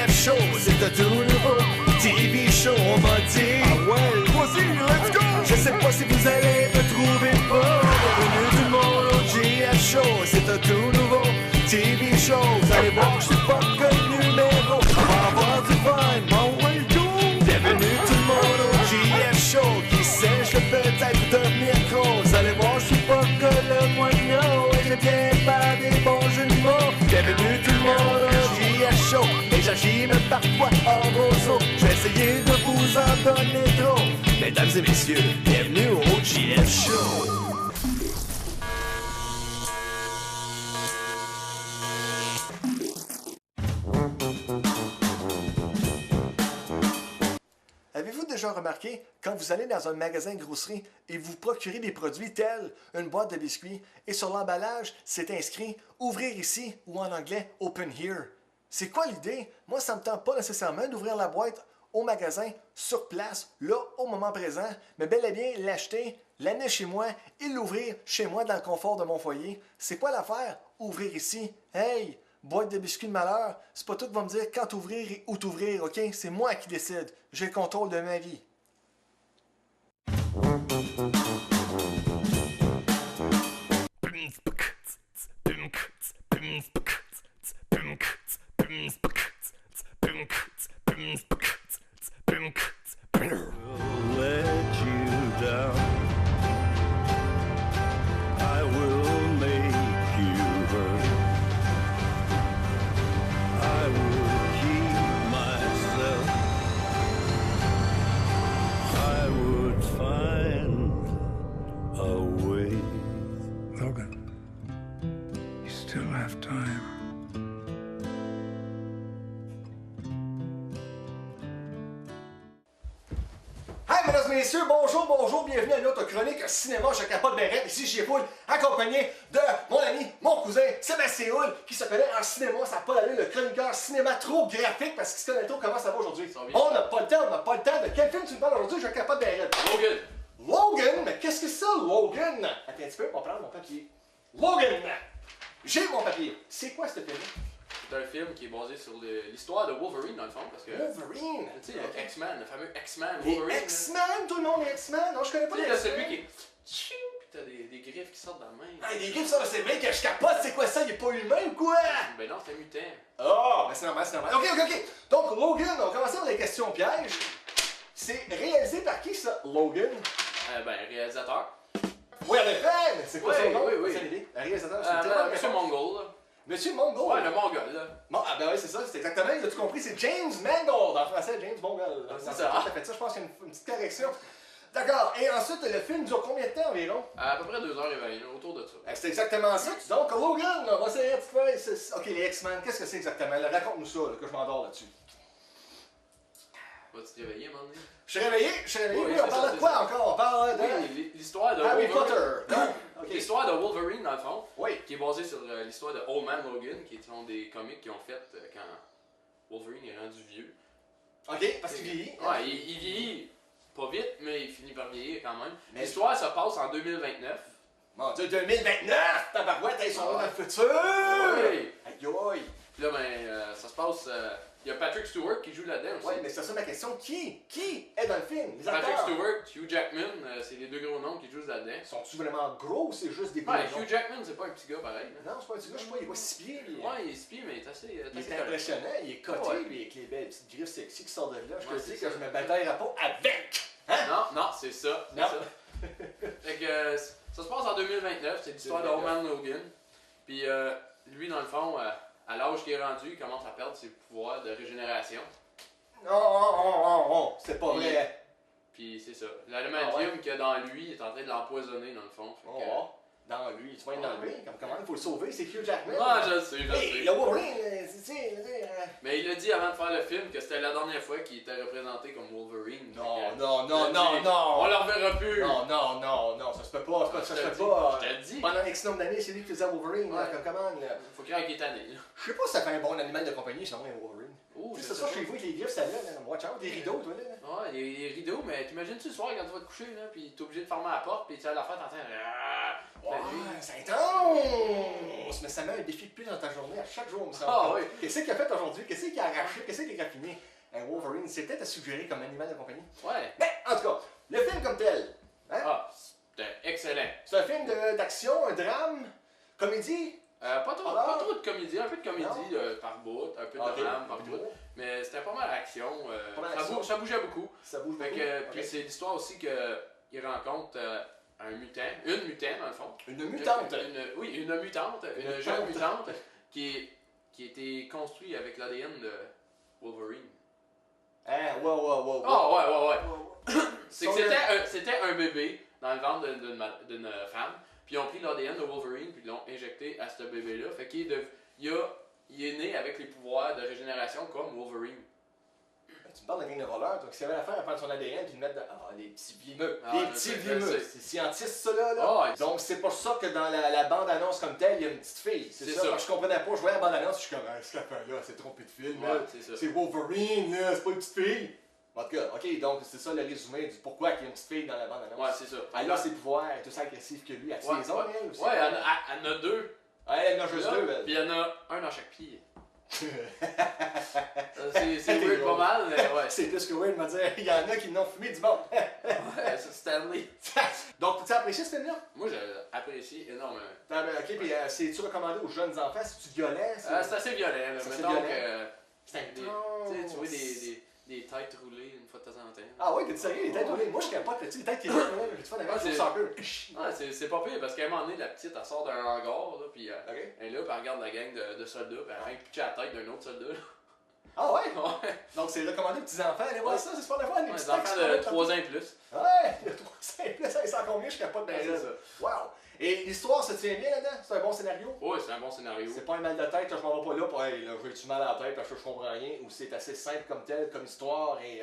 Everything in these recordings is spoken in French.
GF Show, c'est un tout nouveau TV show, on m'a dit. Ah ouais, vas-y, let's go! Je sais pas si vous allez me trouver pas. Bienvenue tout le monde au GF Show, c'est un tout nouveau TV show. Vous allez voir, je suis pas comme numéro. On va avoir du fun, mon way go! Bienvenue tout le monde au GF Show, qui sait, je peux peut-être devenir gros. Vous allez voir, je suis pas que le moignon, et je viens pas des bons jeux de mots. Bienvenue tout le monde au GF Show, et j'agis même parfois en roseau. Je vais essayer de vous en donner trop. Mesdames et messieurs, bienvenue au GF Show. Avez-vous déjà remarqué, quand vous allez dans un magasin de grosserie et vous procurez des produits tels une boîte de biscuits et sur l'emballage, c'est inscrit « Ouvrir ici » ou en anglais « Open here ». C'est quoi l'idée? Moi, ça me tente pas nécessairement d'ouvrir la boîte au magasin, sur place, là, au moment présent, mais bel et bien l'acheter, l'amener chez moi et l'ouvrir chez moi dans le confort de mon foyer. C'est quoi l'affaire? Ouvrir ici. Hey! Boîte de biscuits de malheur, c'est pas toi qui vas me dire quand t'ouvrir et où t'ouvrir, ok? C'est moi qui décide. J'ai le contrôle de ma vie. Mesdames et messieurs, bonjour, bienvenue à notre chronique cinéma, je capote Bérette, ici chez Poul, accompagné de mon ami, mon cousin, Sébastien Houle, qui se connaît en cinéma, ça n'a pas allé, le chroniqueur cinéma trop graphique, parce qu'il se connaît trop, comment ça va aujourd'hui? On n'a pas le temps, de quel film tu me parles aujourd'hui, je capote Bérette? Logan! Logan? Mais qu'est-ce que c'est ça, Logan? Attends un petit peu, on va prendre mon papier. Logan! J'ai mon papier. C'est quoi ce film? C'est un film qui est basé sur l'histoire de Wolverine, dans le fond, parce que... Wolverine? Tu sais, X-Men, le fameux X-Men, Les Wolverine. X-Men? Tout le monde est X-Men? Non, je connais pas Tu les sais, là, X-Men. celui qui est... Pis t'as des griffes qui sortent dans la main. Ah, des griffes, ça, c'est vrai que je capote, c'est quoi ça? Il est pas humain ou quoi? Ben non, c'est un mutant. Oh, ben c'est normal, c'est normal. Ok. Donc, Logan, on va commencer par les questions pièges. C'est réalisé par qui, ça, Logan? Ben, réalisateur. Oui, en effet! C'est quoi son nom? Oui. C'est l'idée. Un réalisateur, c'est Monsieur Mongol, là. Monsieur Mongol. Ouais, le Mongol, là. Bon, ah ben oui, c'est ça, c'est exactement, as-tu compris? C'est James Mangold, en français, James Mongol. C'est ça. T'as fait ça, je pense qu'il y a une petite correction. D'accord, et ensuite, le film dure combien de temps environ? À peu près 2h20, autour de ça. C'est exactement ça. Donc, Logan, on va essayer de faire... Ok, les X-Men, qu'est-ce que c'est exactement? Raconte-nous ça, là, que je m'endors là-dessus. Vas-tu te réveiller, à un moment donné? Je suis réveillé. Oui, on parle de quoi encore? On parle de... Oui, l'histoire de Harry Wolverine. Potter. Non? Ok. L'histoire de Wolverine, dans le fond. Oui. Qui est basée sur l'histoire de Old Man Logan, qui est un des comics qu'ils ont fait quand Wolverine est rendu vieux. Ok, parce qu'il vieillit. Ouais, il vieillit pas vite, mais il finit par vieillir quand même. Mais- L'histoire se passe en 2029. Mon Dieu, 2029! Tabarouette, ils sont là dans le futur! Oui. Aïe! Puis là, ben, ça se passe. Il y a Patrick Stewart qui joue là-dedans aussi. Ouais, mais c'est ça ma question. Qui est dans le film? Les Patrick acteurs? Stewart, Hugh Jackman, c'est les deux gros noms qui jouent là-dedans. Sont-ils vraiment gros ou c'est juste des gros Ouais, noms? Hugh Jackman, c'est pas un petit gars pareil. Là. Non, c'est pas un petit gars, je sais pas, il est quoi, 6 pieds? Ouais, il est spi, mais il est assez. Il est correct. impressionnant, il est coté, Ouais. lui, avec les belles petites griffes sexy qui sortent de là. Je Ouais, te c'est dis ça. que je me bataillerai pas avec! Hein? Non, c'est ça. C'est Non. ça. Fait que ça se passe en 2029, c'est l'histoire de 2029. Old Man Logan. Puis lui, dans le fond, à l'âge qu'il est rendu, il commence à perdre ses pouvoirs de régénération. Non, c'est pas vrai. Puis c'est ça. L'adamantium ouais. qu'il y a dans lui est en train de l'empoisonner dans le fond. Fait que, Dans lui, tu vas l'enlever, comment il faut le sauver, c'est Hugh Jackman. Ah, je sais. Hey, le Wolverine, Mais il a dit avant de faire le film que c'était la dernière fois qu'il était représenté comme Wolverine. Non, Fait que, non, il a dit, non. On le reverra plus. Non, ça se peut pas, ça se Je te peut dis, pas. je te le dis. Pendant X nombre d'années, c'est lui qui faisait Wolverine, Ouais. comme comment, là. Faut qu'il ait tanné. là. Je sais pas si ça fait un bon animal de compagnie, sinon un Wolverine. Oh, je C'est sais ça pas. chez vous avec les griffes, ça là, watch out, des rideaux, toi, là. Ouais, les rideaux, mais t'imagines-tu le soir quand tu vas te coucher, là, pis t'es obligé de fermer la porte, pis tu vas la faire, t'entends. Ouais, c'est intense, mais ça met un défi de plus dans ta journée à chaque jour, me semble. Ah oui. Qu'est-ce qu'il a fait aujourd'hui? Qu'est-ce qu'il a arraché? Qu'est-ce qu'il a raffiné? Un Wolverine, c'est peut-être à suggérer comme animal de compagnie. Ouais. Mais, en tout cas, le film comme tel, hein? Ah, c'était excellent. C'est un film d'action, un drame, comédie? Pas trop de comédie, un peu de comédie par bout, un peu de Ok. drame par bout. Mais c'était pas mal d'action. Pas mal d'action. Ça bougeait beaucoup. Ça bouge Fait beaucoup. que, Ok. puis c'est l'histoire aussi qu'il rencontre un mutant, une mutant dans le fond. Une mutante. Oui, une mutante, une jeune mutante qui a été construite avec l'ADN de Wolverine. Hein, wow. Ah ouais. C'est que Son- c'était un bébé dans le ventre d'une femme, puis ils ont pris l'ADN de Wolverine puis ils l'ont injecté à ce bébé-là. Fait qu'il il est né avec les pouvoirs de régénération comme Wolverine. Tu me parles d'un gang de voleurs, donc s'il y avait l'affaire à prendre son ADN et le mettre dans. Ah, les petits vimeux. Ah, Les je petits sais, vimeux. je sais. C'est scientiste, ça là. Ah, ouais. Donc c'est pour ça que dans la bande-annonce comme telle, il y a une petite fille. C'est ça. ça. Parce que je comprenais pas, je voyais la bande-annonce, je suis comme, ah, ce affaire-là, c'est trompé de film. Ouais, là. c'est ça. C'est Wolverine, là, c'est pas une petite fille. En tout cas, ok, donc c'est ça le résumé du pourquoi il y a une petite fille dans la bande-annonce. Ouais, c'est ça. Elle a ses pouvoirs, elle est aussi agressive que lui. Elle a ses ongles, elle aussi. Ouais, elle en a deux. Ouais, elle en a juste Là, deux, elle. Puis il y en a un dans chaque pied. T'es C'est weird drôle. pas mal, mais ouais. C'est plus que weird de me dire, il y en a qui n'ont fumé du bon. Ouais, c'est Stanley. Donc, tu as apprécié ce film-là? Moi, j'ai apprécié énormément. Ok, puis c'est-tu recommandé aux jeunes enfants? C'est-tu violent? C'est assez violent, là. C'est assez Mettons violent. que. C'est Tu sais, tu vois des têtes roulées une fois de temps en temps. Ah ouais, t'es sérieux? Les têtes roulées? Moi, je capote là-dessus. Les têtes qui roulent, j'ai du fun avec Ah, le c'est- soccer. Ouais, c'est pas pire parce qu'à un moment donné, la petite, elle sort d'un hangar, là, puis Ok. elle est là, puis elle regarde la gang de soldats, puis elle vient pitcher la tête d'un autre soldat. là. Ah ouais? Ouais, Donc, c'est recommandé aux petits-enfants. Allez voir Ouais. ça, c'est super le fun. Les les petits enfants textes de qui 3 ans et plus. Ouais, le 3 simple, ça, il sent combien? Je capote dans Ouais, les c'est ça. Wow! Et l'histoire se tient bien là-dedans? C'est un bon scénario? Ouais, c'est un bon scénario. C'est pas un mal de tête, là, je m'en vais pas là pour hey, là, j'ai-tu mal à la tête parce que je comprends rien, ou c'est assez simple comme tel, comme histoire et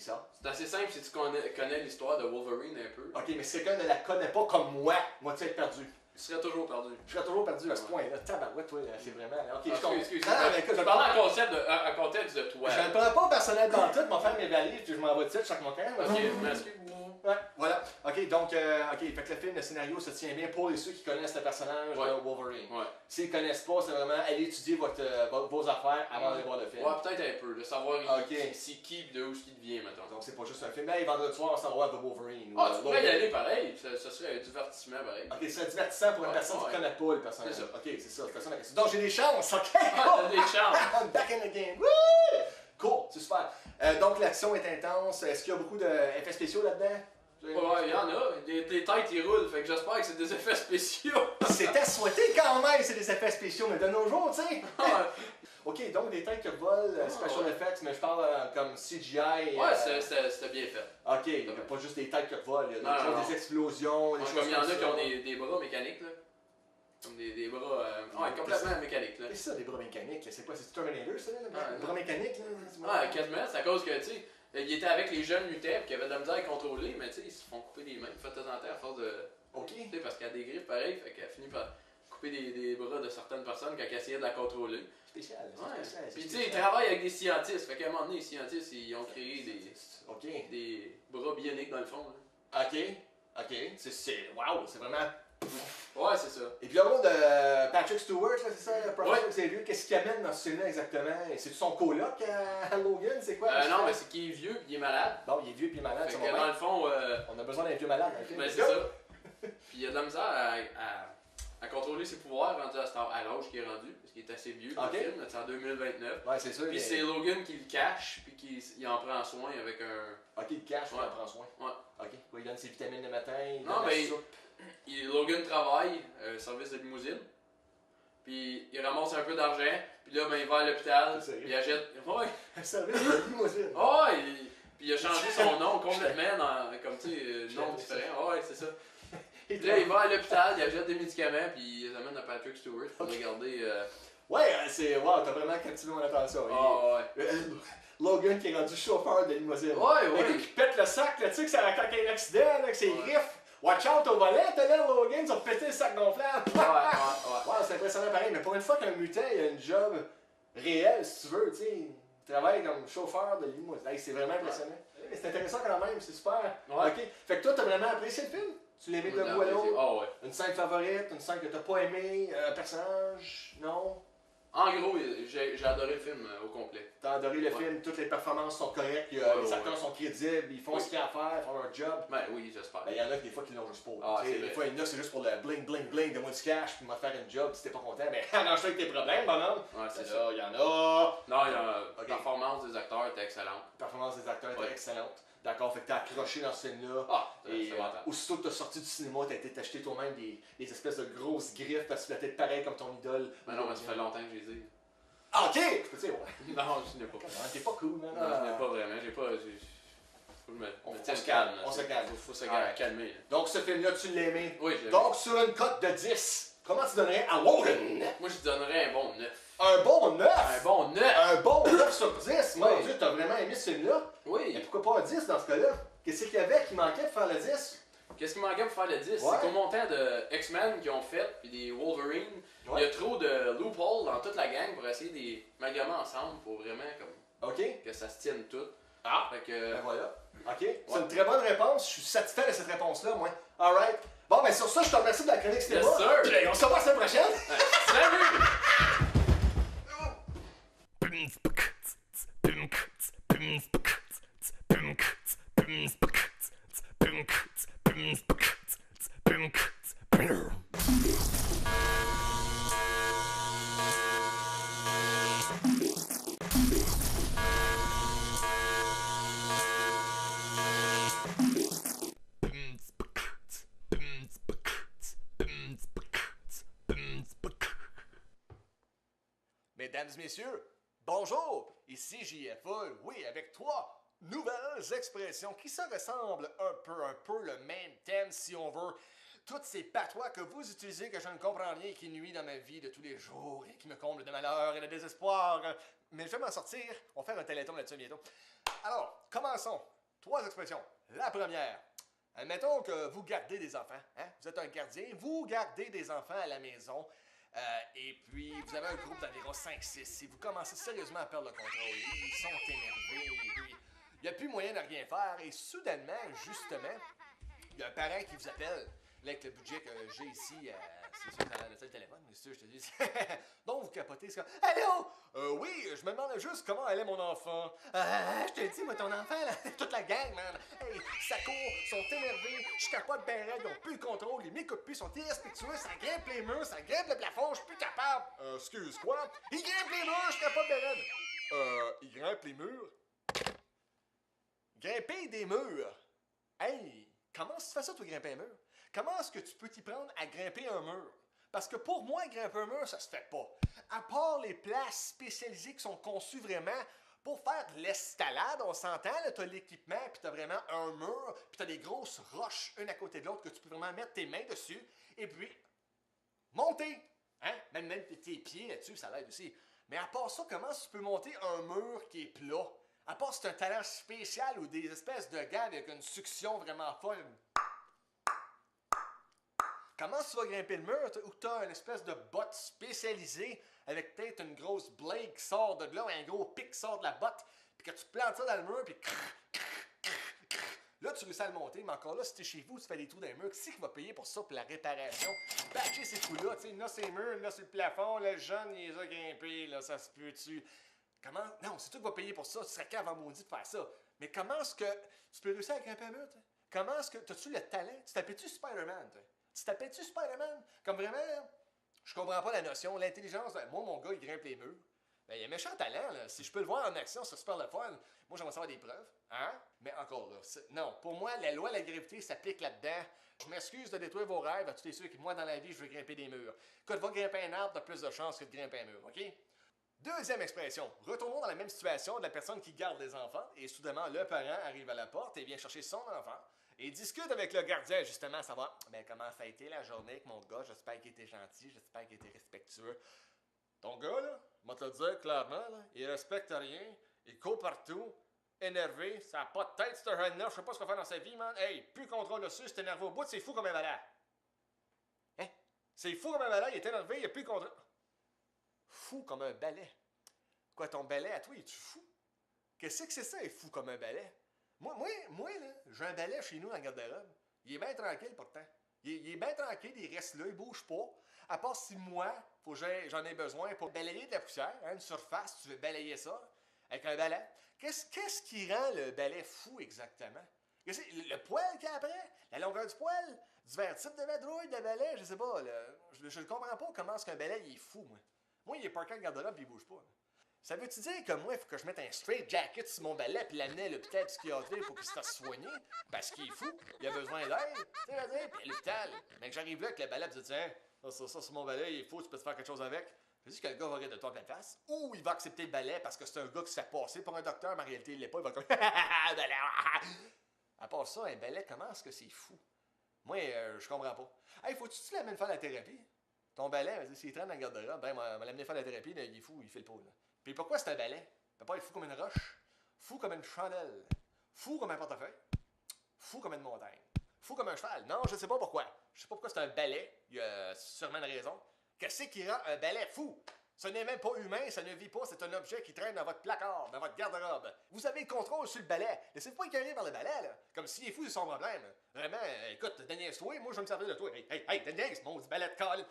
ça. C'est assez simple si tu connais l'histoire de Wolverine un peu. Ok, mais si quelqu'un ne la connaît pas comme moi tu vas être perdu. Tu serais toujours perdu. Je serais toujours perdu à ce point-là. Tabarouette, toi, là, c'est vraiment. Ok, je comprends. Excuse. Non, non, mais écoute, Je parlais en contexte de toi. je ne prends pas personnel dans tout, m'en faire mes valises, puis je m'en vais de suite, chaque mon camp. Ok, mais excuse. Ouais, voilà. Ok, donc, ok, fait que le film, le scénario se tient bien pour ceux qui connaissent le personnage Ouais. de Wolverine. Ouais. S'ils connaissent pas, c'est vraiment aller étudier vos affaires avant d'aller voir le film. Ouais, peut-être un peu, de savoir Ok. c'est qui de où ce qui devient, mettons. Donc, c'est pas juste un film. Hey, vendredi soir, on s'en va voir The Wolverine. Ah, ou, tu pourrais y Logan. aller pareil, ça serait un divertissement pareil. Ok, c'est divertissant pour une Ouais, personne qui ouais. connaît pas le personnage. C'est ça. Ok, c'est ça, c'est ça ma question. Donc, j'ai des chances, ok? Ah, t'as des chances. I'm back in the game. Woo! Cool, c'est super. Donc, l'action est intense. Est-ce qu'il y a beaucoup d'effets spéciaux là-dedans? Ouais, il y en a. Les têtes, ils roulent, fait que j'espère que c'est des effets spéciaux. C'est à souhaiter quand même, c'est des effets spéciaux, mais de nos jours, tu sais. Ah, Ok, donc des têtes qui volent, special ouais. effects, mais je parle comme CGI. ouais, c'était bien fait. Ok, il n'y a pas juste des têtes qui volent, il y a Non, des, choses, non. des explosions, des Ouais, choses comme il y en a ça. qui ont des bras mécaniques, là. Comme des bras ouais, complètement mécaniques, là. Qu'est-ce que c'est ça, des bras mécaniques? C'est quoi, c'est Terminator, ça, là? Ouais. Des bras mécaniques, là? dis-moi. Ouais, quasiment, c'est à cause que, tu sais, il était avec les jeunes mutants qui avaient de la misère à contrôler, mais tu sais, ils se font couper les mains de temps en temps à force de. Ok. Tu sais, parce qu'elle a des griffes pareilles, fait qu'elle finit par couper des bras de certaines personnes quand elle essayait de la contrôler. Spécial, c'est Ouais. spécial. c'est Puis tu sais, spécial. ils travaillent avec des scientistes, fait qu'à un moment donné, les scientistes, ils ont créé Ok. des bras bioniques dans le fond. Là. Ok. C'est. Waouh, c'est vraiment. Ouais, c'est ça. Et puis le rôle de Patrick Stewart, là, c'est ça, le professeur Ouais. Xavier, qu'est-ce qu'il amène dans ce film-là exactement? C'est son coloc à Logan, c'est quoi? Non, mais c'est qu'il est vieux puis il est malade. Bon, il est vieux puis malade, Fait ça que va dans bien. le fond, On a besoin d'un vieux malade dans le film. ben c'est ça. Puis il a de la misère à contrôler ses pouvoirs rendu à l'âge qu'il est rendu, parce qu'il est assez vieux dans Ok. le film, là, c'est en 2029. Ouais, c'est sûr. Puis c'est Logan qui le cache, puis il en prend soin avec un. Ok, il cache, Ouais. il en prend soin. Ouais. Ok, quoi, il donne ses vitamines le matin, il Non, donne la mais soupe. Logan travaille, service de limousine. Puis il ramasse un peu d'argent, puis là, ben, il va à l'hôpital, C'est sérieux? il achète. Ouais! Un service de limousine. Oh, puis il a changé son nom complètement dans, comme tu sais, nom J'avais ça. différent. Ouais, c'est ça. Et Puis là, il va à l'hôpital, il achète des médicaments, puis il les amène à Patrick Stewart pour Ok. regarder. Ouais, c'est. Wow, t'as vraiment captivé mon attention. Oh, ouais. Logan qui est rendu chauffeur de limousine. Ouais, Le ouais. gars qui pète le sac, là, tu sais, que ça quand il y a un accident, là, que c'est Ouais. griffes. Watch out au volant, t'as l'air Logan, ils ont pété le sac gonflable. Ouais, ouais, Wow, c'est impressionnant pareil, mais pour une fois qu'un mutant, il a une job réelle, si tu veux, tu sais. Il travaille comme chauffeur de limousine. Hey, c'est vraiment impressionnant. Mais c'est intéressant quand même, c'est super. Ouais. Ok. Fait que toi, t'as vraiment apprécié le film? Tu l'as aimé Moi, de je bout à l'ai apprécié. l'autre? Ah ouais. Une scène favorite, une scène que t'as pas aimé, un personnage, non? En gros, j'ai adoré le film au complet. T'as adoré le Ouais. film, toutes les performances sont correctes, les Ouais, acteurs ouais. sont crédibles, ils font Oui. ce qu'il y a à faire, ils font leur job. Ben oui, j'espère. Ben, il y en a que des fois qui l'ont juste pour. Ah, Tu sais, c'est des vrai. fois, il y en a c'est juste pour le bling bling bling, de moi du cash, puis m'a faire une job si t'es pas content. Mais arrange-toi avec tes problèmes, bonhomme. Ouais, c'est C'est ça. ça, il y en a. Non, la Ok. performance des acteurs était excellente. La performance des acteurs était Ouais. excellente. D'accord, fait que t'as accroché dans ce film-là. Ah, Et c'est mental. aussitôt que t'as sorti du cinéma, t'as été t'acheter toi-même des espèces de grosses griffes parce que tu voulais être pareil comme ton idole. Ben non, mais ça fait longtemps que j'ai dit. Ah, ok! Je peux te dire, ouais. Non, je n'ai pas. T'es pas cool, non? Non, je n'ai pas vraiment. J'ai pas. Faut que je On me tienne se calme, calme. on se calme. Faut se Alright. calmer. Là. Donc, ce film-là, tu l'as aimé. Oui, je l'ai Donc, sur une cote de 10, comment tu donnerais à Logan? Moi, je donnerais un bon 9. Un bon 9! Un bon 9! Un bon 9 sur 10! Mon Oui. Dieu, t'as vraiment aimé ce film-là? Et Oui! pourquoi pas un 10 dans ce cas-là? Qu'est-ce qu'il y avait qui manquait pour faire le 10? Qu'est-ce qui manquait pour faire le 10? Ouais. C'est qu'au montant de X-Men qu'ils ont fait, puis des Wolverine, il y a trop de loopholes dans toute la gang pour essayer de m'amalgamer ensemble pour vraiment comme Ok. que ça se tienne tout. Ah! Fait que. Ben voilà. Ok. C'est une très bonne réponse. Je suis satisfait de cette réponse-là, moi. Alright. Bon, ben sur ça, je te remercie de la chronique cinéma. Yes, sir. Puis, on se revoit la semaine prochaine. Salut! Mesdames et messieurs, bonjour! Ici JFA, oui, avec trois nouvelles expressions qui se ressemblent un peu le même thème si on veut. Toutes ces patois que vous utilisez que je ne comprends rien et qui nuisent dans ma vie de tous les jours et qui me comblent de malheur et de désespoir. Mais je vais m'en sortir, on va faire un téléthon là-dessus bientôt. Alors, commençons. Trois expressions. La première. Admettons que vous gardez des enfants, hein? Vous êtes un gardien, vous gardez des enfants à la maison. Et puis, vous avez un groupe d'environ 5-6 et vous commencez sérieusement à perdre le contrôle. Ils sont énervés, et puis, il n'y a plus moyen de rien faire. Et soudainement, justement, il y a un parent qui vous appelle. Là, avec le budget que j'ai ici, c'est sûr que ça a le téléphone, mais c'est sûr, je te dis. Donc, vous capotez, c'est comme allô? Oui, je me demandais juste comment allait mon enfant. Je te dis, moi, ton enfant, là, toute la gang, man. Hey, ça court, sont énervés, je capote ben raide, ils ont plus le contrôle, ils m'écoutent plus, sont irrespectueux, ça grimpe les murs, ça grimpe le plafond, je suis plus capable. Excuse quoi? Ils grimpent les murs, je capote ben raide. Ils grimpent les murs? Grimper des murs? Hey, comment tu fais ça, toi, grimper un mur? Comment est-ce que tu peux t'y prendre à grimper un mur? Parce que pour moi, grimper un mur, ça se fait pas. À part les places spécialisées qui sont conçues vraiment pour faire de l'escalade, on s'entend, là, t'as l'équipement, puis t'as vraiment un mur, puis t'as des grosses roches, une à côté de l'autre, que tu peux vraiment mettre tes mains dessus, et puis monter. Hein? Même tes pieds là-dessus, ça l'aide aussi. Mais à part ça, comment tu peux monter un mur qui est plat? À part si c'est un talent spécial ou des espèces de gars avec une succion vraiment folle. Comment tu vas grimper le mur ou tu as une espèce de botte spécialisée avec peut-être une grosse blade qui sort de là, un gros pic qui sort de la botte, puis que tu plantes ça dans le mur, puis là tu réussis à le monter, mais encore là, si t'es chez vous, tu fais des trous dans le mur, qui c'est qui va payer pour ça, pour la réparation? Patcher ces trous-là, tu sais, là c'est les murs, là c'est le plafond, là, le jeune il les a grimpés, là, ça se peut-tu? Comment? Non, c'est toi qui vas payer pour ça, tu serais cave en maudit de faire ça. Mais comment est-ce que tu peux réussir à grimper un mur, toi? Comment est-ce que, t'as-tu le talent? Tu t'appelles-tu Spider-Man, toi? Tu t'appelles-tu Spider-Man? Comme vraiment, je comprends pas la notion. L'intelligence, moi, mon gars, il grimpe les murs. Ben, il a un méchant talent, là. Si je peux le voir en action, c'est super le fun. Moi, j'aimerais savoir des preuves. Hein? Mais encore là, non. Pour moi, la loi de la gravité s'applique là-dedans. Je m'excuse de détruire vos rêves à tous les ceux qui, moi, dans la vie, je veux grimper des murs. Quand tu vas grimper un arbre, t'as plus de chances que de grimper un mur, OK? Deuxième expression. Retournons dans la même situation de la personne qui garde les enfants et soudainement, le parent arrive à la porte et vient chercher son enfant. Et discute avec le gardien, justement, à savoir comment ça a été la journée avec mon gars. J'espère qu'il était gentil, j'espère qu'il était respectueux. Ton gars, là, moi te le dire clairement, là, il respecte rien, il court partout, énervé, ça n'a pas de tête, ce jeune-là, je sais pas ce qu'il va faire dans sa vie, man. Hey, plus contrôle dessus, c'est énervé au bout, c'est fou comme un malade. Hein? C'est fou comme un malade, il est énervé, il a plus contrôle. Fou comme un balai. Quoi, ton balai à toi, es-tu fou? Qu'est-ce que c'est ça, il est fou comme un balai? Moi, là, j'ai un balai chez nous dans le garde-robe. Il est bien tranquille pourtant. Il est bien tranquille, il reste là, il bouge pas. À part si moi, j'en ai besoin pour balayer de la poussière, hein, une surface, tu veux balayer ça avec un balai. Qu'est-ce qui rend le balai fou exactement? Le poil qu'il y a après? La longueur du poil? Divers types de vadrouilles, de balais? Je sais pas. Je ne comprends pas comment est-ce qu'un balai il est fou, moi. Moi, il est parké en garde-robe et il bouge pas. Ça veut-tu dire que moi, il faut que je mette un straight jacket sur mon balai puis l'amener à l'hôpital psychiatrique pour qu'il se fasse soigner? Parce qu'il est fou, il a besoin d'aide. Tu sais, dire, puis à l'hôpital. Mais que j'arrive là avec le balai et je dis, tiens, ça, c'est mon balai, il est fou, tu peux te faire quelque chose avec. Je dis que le gars va rire de toi en pleine face. Ou il va accepter le balai parce que c'est un gars qui s'est passé pour un docteur, mais en réalité, il l'est pas, il va comme, balai. À part ça, un balai, comment est-ce que c'est fou? Moi, je comprends pas. Hey, faut-tu que tu l'amènes faire la thérapie? Ton balai, s'il traîne dans le garde-robe, ben, m'a l'amener faire la thérapie, là, il est fou, il fait le pot, là. Puis pourquoi c'est un balai? Il peut pas être fou comme une roche, fou comme une chandelle, fou comme un portefeuille, fou comme une montagne, fou comme un cheval. Non, je sais pas pourquoi. Je sais pas pourquoi c'est un balai. Il y a sûrement une raison. Qu'est-ce qui rend un balai fou? Ce n'est même pas humain, ça ne vit pas, c'est un objet qui traîne dans votre placard, dans votre garde-robe. Vous avez le contrôle sur le balai. Laissez-vous pas écœurer par le balai, là. Comme s'il est fou, c'est son problème. Vraiment, écoute, Daniel-toi, moi je vais me servir de toi. Hey, Daniel, mon petit balai de colle.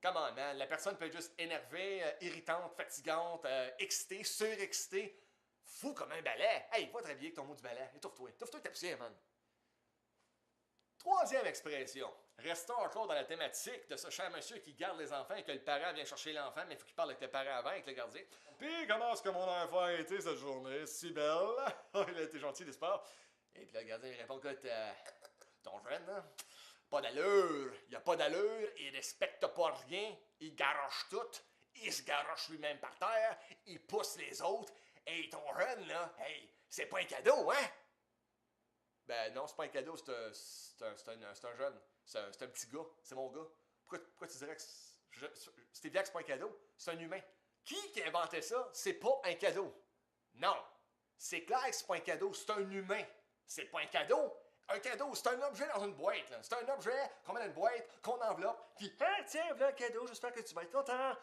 Come on, man. La personne peut être juste énervée, irritante, fatigante, excitée, surexcitée. Fou comme un balai. Hey, va te réveiller avec ton mot du balai. Étouffe-toi. Étouffe-toi avec ta poussière, man. Troisième expression. Restons encore dans la thématique de ce cher monsieur qui garde les enfants et que le parent vient chercher l'enfant, mais il faut qu'il parle avec le parent avant, avec le gardien. Puis, comment est-ce que mon enfant a été cette journée? Si belle. Il a été gentil, n'est-ce pas? Et puis le gardien il répond que ton jeune, hein? Pas d'allure, il a pas d'allure, il respecte pas rien, il garoche tout, il se garoche lui-même par terre, il pousse les autres. Hey, ton jeune, là, hey, c'est pas un cadeau, hein? Ben non, c'est pas un cadeau, c'est un jeune, c'est un petit gars, c'est mon gars. Pourquoi tu dirais que c'est évident que c'est pas un cadeau? C'est un humain. Qui a inventé ça? C'est pas un cadeau. Non, c'est clair que c'est pas un cadeau, c'est un humain. C'est pas un cadeau. Un cadeau, c'est un objet dans une boîte. Là. C'est un objet qu'on met dans une boîte, qu'on enveloppe, puis hey, tiens, voilà un cadeau, j'espère que tu vas être content.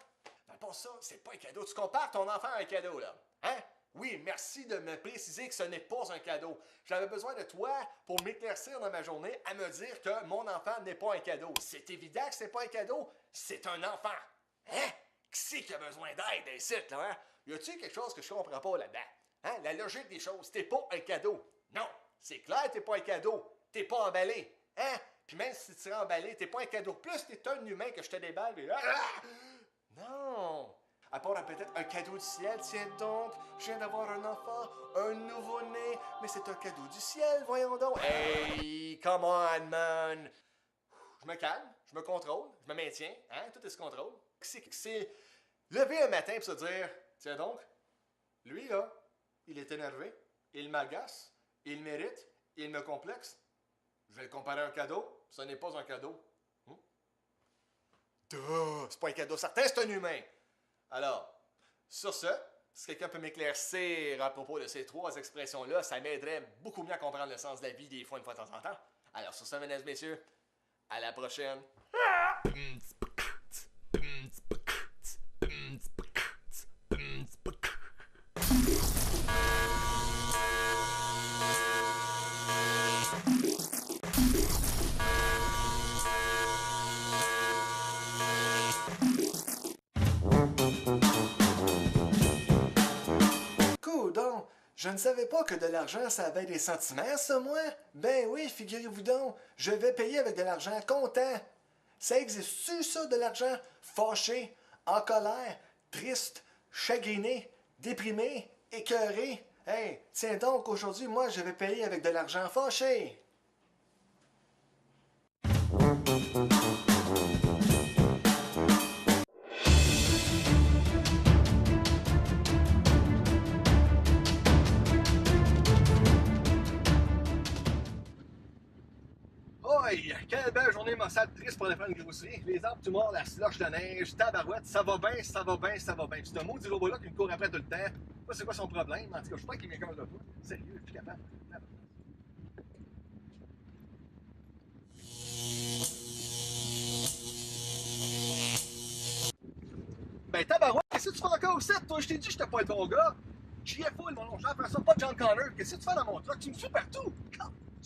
Ben pas ça, c'est pas un cadeau. Tu compares ton enfant à un cadeau, là. Hein? Oui, merci de me préciser que ce n'est pas un cadeau. J'avais besoin de toi pour m'éclaircir dans ma journée à me dire que mon enfant n'est pas un cadeau. C'est évident que c'est pas un cadeau, c'est un enfant. Hein? Qui c'est qui a besoin d'aide ici, là, hein? Y a-t-il quelque chose que je comprends pas là-dedans? Hein? La logique des choses, t'es pas un cadeau. Non. C'est clair, t'es pas un cadeau. T'es pas emballé. Hein? Puis même si tu serais emballé, t'es pas un cadeau. Plus t'es un humain que je te déballe. Et... Non! À part peut-être un cadeau du ciel. Tiens donc, je viens d'avoir un enfant, un nouveau-né. Mais c'est un cadeau du ciel, voyons donc. Hey, come on, man! Je me calme, je me contrôle, je me maintiens. Hein? Tout est sous contrôle. C'est lever un matin pour se dire, tiens donc, lui là, il est énervé, il m'agace. Il mérite, il me complexe. Je vais le comparer à un cadeau. Ce n'est pas un cadeau. C'est pas un cadeau certain, c'est un humain. Alors, sur ce, si quelqu'un peut m'éclaircir à propos de ces trois expressions-là, ça m'aiderait beaucoup mieux à comprendre le sens de la vie des fois une fois de temps en temps. Alors, sur ce, mesdames et messieurs, à la prochaine. Coudon, je ne savais pas que de l'argent, ça avait des sentiments, ça, moi. Ben oui, figurez-vous donc, je vais payer avec de l'argent content. Ça existe-tu, ça, de l'argent fâché, en colère, triste, chagriné, déprimé, écœuré? Hey, tiens donc, aujourd'hui, moi, je vais payer avec de l'argent fâché. Oi, quelle belle journée maussade triste pour aller faire une grosserie. Les arbres tout morts, la slush de neige, tabarouette, ça va bien, ça va bien, ça va bien. Puis c'est un maudit robot-là qui me court après tout le temps. Je sais pas c'est quoi son problème, en tout cas, je sais pas qu'il m'écoeure de pas. Sérieux, je suis plus capable. Ben tabarouette, qu'est-ce que tu fais encore au set, toi? Je t'ai dit que j'étais pas le bon gars. J'y ai full, mon nom, Jean-François, pas John Connor. Qu'est-ce que tu fais dans mon truck? Tu me suis partout.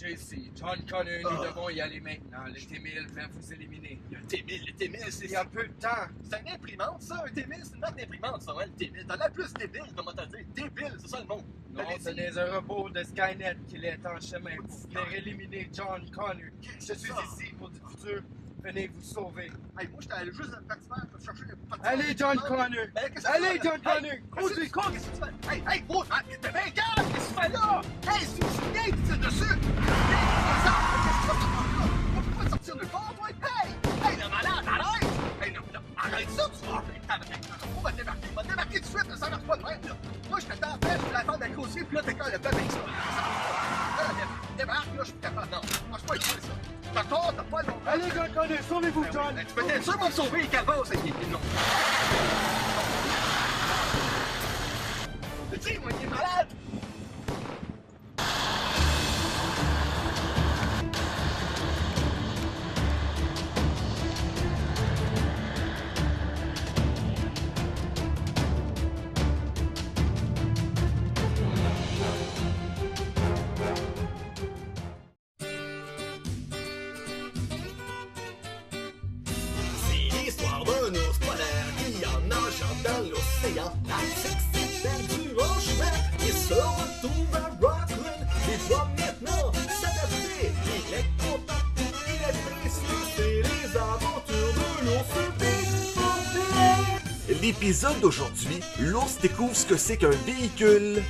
JC, John Connor, nous devons y aller maintenant. Le T-1000 va vous éliminer. Le T1000, c'est Il y a peu de temps. C'est une imprimante, ça, un T1000, c'est une marque d'imprimante, ça, ouais, le T1000. T'en as plus débile, comment t'as dit? Débile, c'est ça le nom. Non, ce n'est un robot de Skynet qui est en chemin pour venir éliminer John Connor. Je suis ici pour du futur. Venez vous sauver. Hey, moi, j'étais allé juste dans le bâtiment pour chercher le bâtiment. Allez, John Connor! Ben, qu'est-ce que Allez, tu fais? John Connor! Hey, Conduis, conduis! Qu'est-ce que tu fais? Hey, gros, t'es bien calme, qu'est-ce que tu fais là? Hey, c'est une vieille qui tire dessus! Qu'est-ce que tu fais? On peut pas sortir nulle part, toi? Hey, le malade, arrête! Hey, non, arrête ça, tu vas appeler ta mère. On va débarquer tout de suite, ça marche pas de même, là. Moi, je t'attends après, je voulais attendre la grossier, puis là, t'es quand le peuple avec ça. Débarque, là, je suis capable. Non, moi, je peux pas écouter ça. D'accord, t'as pas le nom. Allez, John Connor, sauvez-vous, John! Tu peux être sûr de me sauver, Calvin, c'est qui est non. Tu sais, moi, il est malade! C'est l'histoire d'un ours polaire qui en nageant dans l'océan Arctique s'est perdu en chemin et se retrouve à Rockland. Il doit maintenant s'adapter, il est content, il est précieux, c'est les aventures de l'ours polaire. L'épisode d'aujourd'hui, l'ours découvre ce que c'est qu'un véhicule.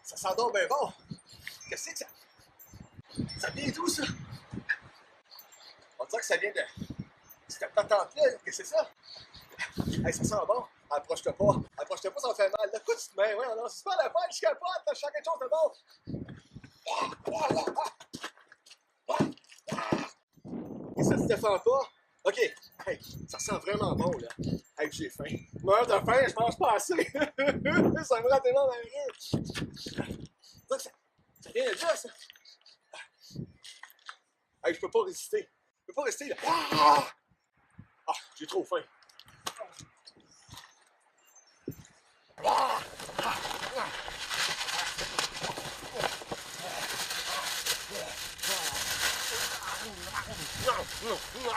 Ça sent donc bien bon. Qu'est-ce que ça... Ça vient d'où, ça? On dirait que ça vient de... Cette patente-là, qu'est-ce que c'est ça? Hey, ça sent bon. Approche-toi pas. Approche-toi pas, ça me fait mal. De quoi tu te mets? Ouais, non, c'est pas la peine, je capote, je sens quelque chose de bon. Et ça se défend pas? OK. Hey, ça sent vraiment bon, là. Hey, j'ai faim. Meurs de faim, je mange pas assez. Ça me rend tellement malheureux. Ça vient de là, ça. Hey, je peux pas résister. Je peux pas rester, là. Ah, j'ai trop faim.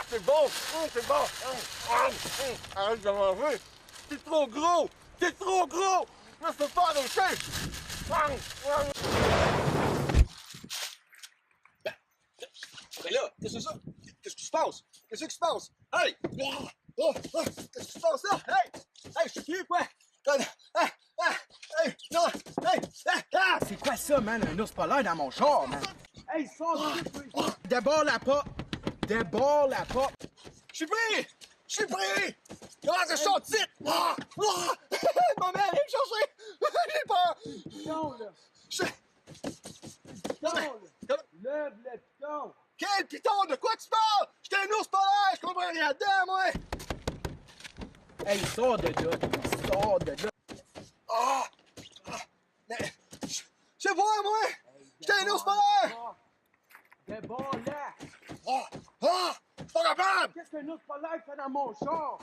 C'est bon, c'est bon. Arrête de manger. T'es trop gros. T'es trop gros. Là, je peux pas arrêter. Ben là, qu'est-ce que c'est ça? Qu'est-ce qui se passe? Qu'est-ce qui se passe? Hey! Qu'est-ce qui se passe là? Hey! Hey, je suis pieds, quoi? Hey! Non! Hey! C'est quoi ça, man? Un ours polaire dans mon char, man? Hey, sors! Débarre la porte! Débarre la porte! Je suis pris! Je suis pris! Comment que je sors de site? Maman, allez me chercher! J'ai peur! Non, là! Lève le piton! Quel piton? De quoi tu parles? J'étais un ours polaire! Je comprends rien dedans, moi! Hey, sors de là! Sors de là! Mais... Je sais pas, moi! J'étais un ours polaire! Débarre-la! Je suis pas capable! Qu'est-ce qu'un ours polaire fait dans mon char?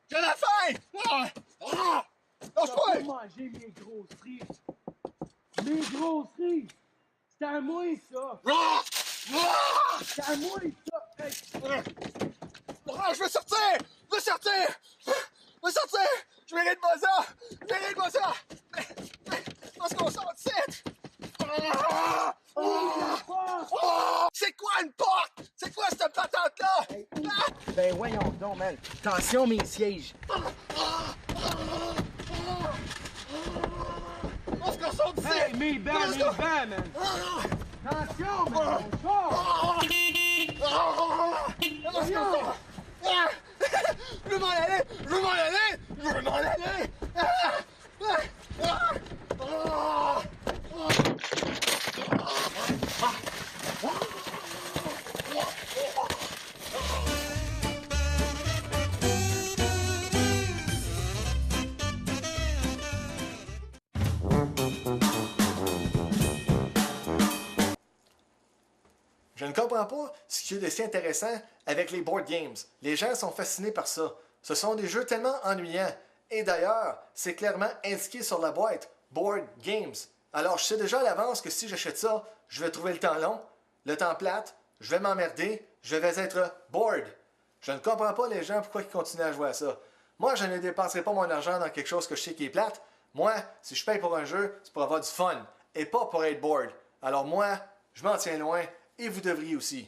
J'ai la faim! Lâche Tu pas! vas manger mes grosseries! Mes grosseries! C'est à moi, ça! C'est à moi, ça! Hey. Je veux sortir! Je veux sortir! Je veux sortir! Je mérite pas ça! Je mérite pas ça! Parce qu'on sort de site! C'est quoi une porte? C'est quoi cette patente-là? Hey, ben voyons donc, man! Attention, mes sièges! Parce qu'on sort de site! Hey, mes bancs, man! Attention, man! Sors! Je veux m'en aller! Je veux m'en aller! Je veux m'en aller! Je ne comprends pas ce qu'il y a de si intéressant avec les board games. Les gens sont fascinés par ça. Ce sont des jeux tellement ennuyants. Et d'ailleurs, c'est clairement indiqué sur la boîte, Board Games. Alors je sais déjà à l'avance que si j'achète ça, je vais trouver le temps long, le temps plate, je vais m'emmerder, je vais être bored. Je ne comprends pas les gens pourquoi ils continuent à jouer à ça. Moi, je ne dépenserai pas mon argent dans quelque chose que je sais qui est plate. Moi, si je paye pour un jeu, c'est pour avoir du fun et pas pour être bored. Alors moi, je m'en tiens loin et vous devriez aussi.